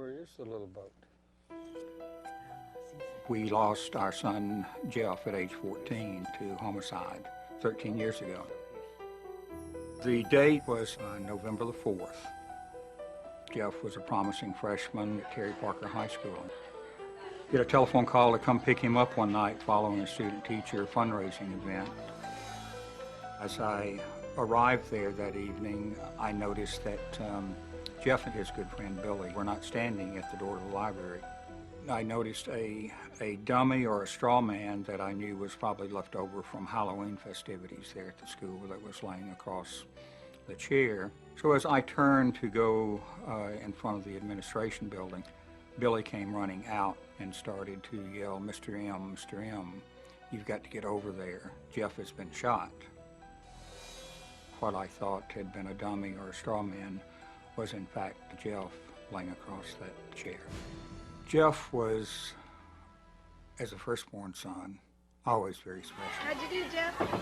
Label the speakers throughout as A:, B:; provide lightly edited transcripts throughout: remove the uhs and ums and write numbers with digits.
A: Where is the little boat?
B: We lost our son, Jeff, at age 14 to homicide 13 years ago. The date was November the 4th. Jeff was a promising freshman at Terry Parker High School. He had a telephone call to come pick him up one night following a student-teacher fundraising event. As I arrived there that evening, I noticed that Jeff and his good friend Billy were not standing at the door of the library. I noticed a dummy or a straw man that I knew was probably left over from Halloween festivities there at the school that was laying across the chair. So as I turned to go in front of the administration building, Billy came running out and started to yell, "Mr. M, Mr. M, you've got to get over there. Jeff has been shot." What I thought had been a dummy or a straw man was in fact Jeff laying across that chair. Jeff was, as a firstborn son, always very special.
C: How'd you do, Jeff?
D: I did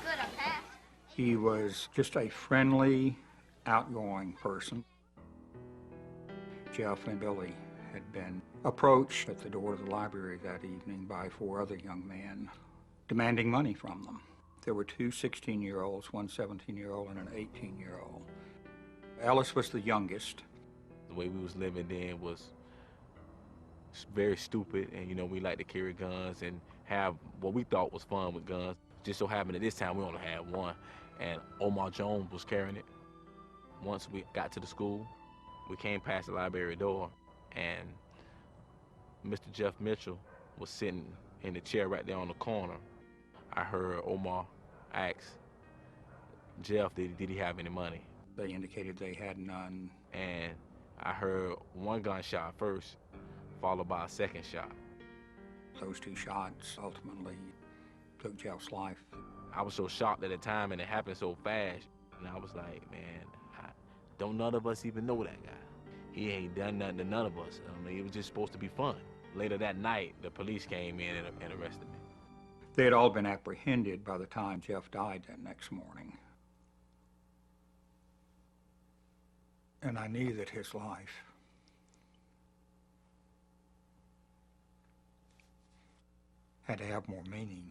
D: good. I passed.
B: He was just a friendly, outgoing person. Jeff and Billy had been approached at the door of the library that evening by 4 other young men demanding money from them. There were 2 16-year-olds, one 17-year-old and an 18-year-old. Ellis was the youngest.
E: The way we was living then was very stupid, and you know, we liked to carry guns and have what we thought was fun with guns. Just so happened at this time we only had one, and Omar Jones was carrying it. Once we got to the school, we came past the library door, and Mr. Jeff Mitchell was sitting in the chair right there on the corner. I heard Omar ask Jeff, did he have any money?
B: They indicated they had none.
E: And I heard one gunshot first, followed by a second shot.
B: Those 2 shots ultimately took Jeff's life.
E: I was so shocked at the time, and it happened so fast. And I was like, man, don't none of us even know that guy. He ain't done nothing to none of us. I mean, it was just supposed to be fun. Later that night, the police came in and arrested me.
B: They had all been apprehended by the time Jeff died that next morning. And I knew that his life had to have more meaning.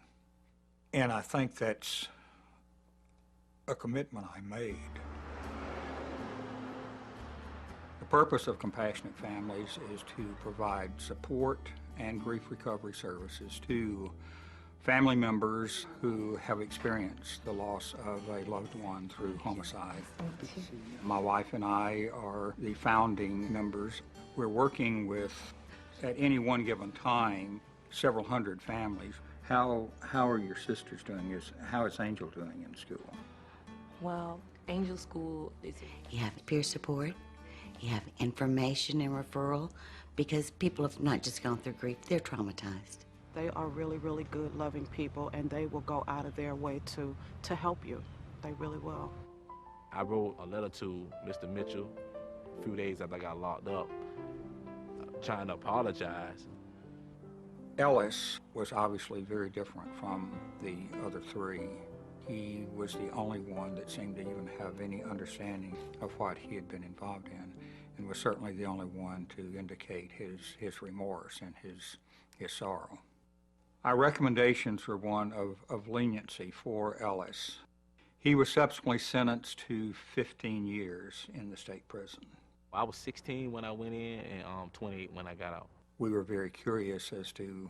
B: And I think that's a commitment I made. The purpose of Compassionate Families is to provide support and grief recovery services to family members who have experienced the loss of a loved one through homicide. My wife and I are the founding members. We're working with, at any one given time, several hundred families. How are your sisters doing? How is Angel doing in school?
F: Well, Angel School is...
G: You have peer support, you have information and referral, because people have not just gone through grief, they're traumatized.
H: They are really, really good, loving people, and they will go out of their way to help you. They really will.
E: I wrote a letter to Mr. Mitchell a few days after I got locked up, trying to apologize.
B: Ellis was obviously very different from the other 3. He was the only one that seemed to even have any understanding of what he had been involved in, and was certainly the only one to indicate his remorse and his sorrow. Our recommendations were one of leniency for Ellis. He was subsequently sentenced to 15 years in the state prison.
E: I was 16 when I went in and 28 when I got out.
B: We were very curious as to,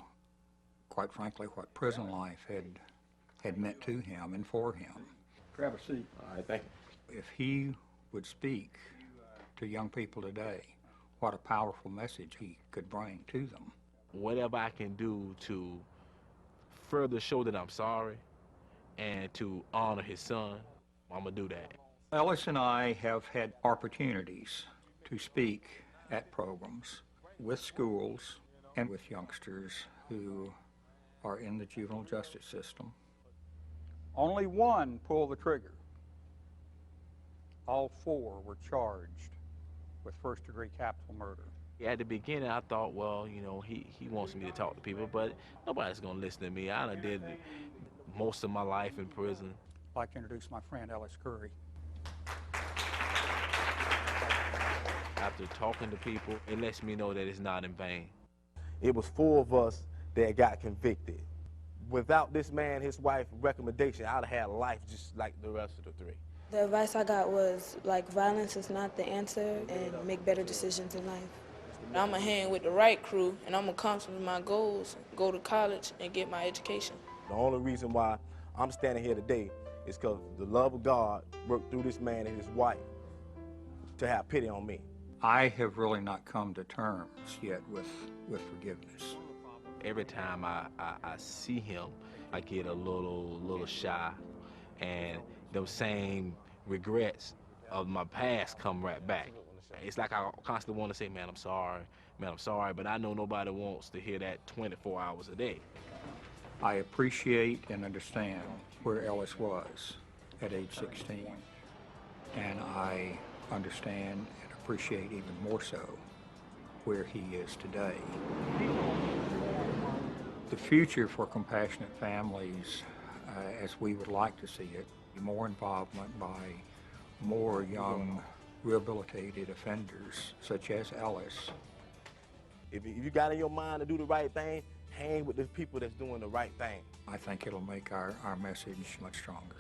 B: quite frankly, what prison life had meant to him and for him. Grab a seat.
E: All right, thank you.
B: If he would speak to young people today, what a powerful message he could bring to them.
E: Whatever I can do to further show that I'm sorry and to honor his son, I'm gonna do that.
B: Ellis and I have had opportunities to speak at programs with schools and with youngsters who are in the juvenile justice system. Only one pulled the trigger. All 4 were charged with first-degree capital murder.
E: At the beginning, I thought, well, you know, he wants me to talk to people, but nobody's gonna listen to me. I done did most of my life in prison.
B: I'd like to introduce my friend Ellis Curry.
E: I after talking to people, it lets me know that it's not in vain.
A: It was 4 of us that got convicted. Without this man, his wife recommendation, I'd have had life just like the rest of the 3.
C: The advice I got was, like, violence is not the answer, and make better decisions in life.
I: I'm going to hang with the right crew, and I'm going to accomplish my goals, go to college, and get my education.
A: The only reason why I'm standing here today is because the love of God worked through this man and his wife to have pity on me.
B: I have really not come to terms yet with forgiveness.
E: Every time I see him, I get a little shy, and those same regrets of my past come right back. It's like I constantly want to say, man, I'm sorry, but I know nobody wants to hear that 24 hours a day.
B: I appreciate and understand where Ellis was at age 16, and I understand and appreciate even more so where he is today. The future for compassionate families, as we would like to see it, more involvement by more young rehabilitated offenders such as Ellis.
A: If you got in your mind to do the right thing, hang with the people that's doing the right thing.
B: I think it'll make our message much stronger.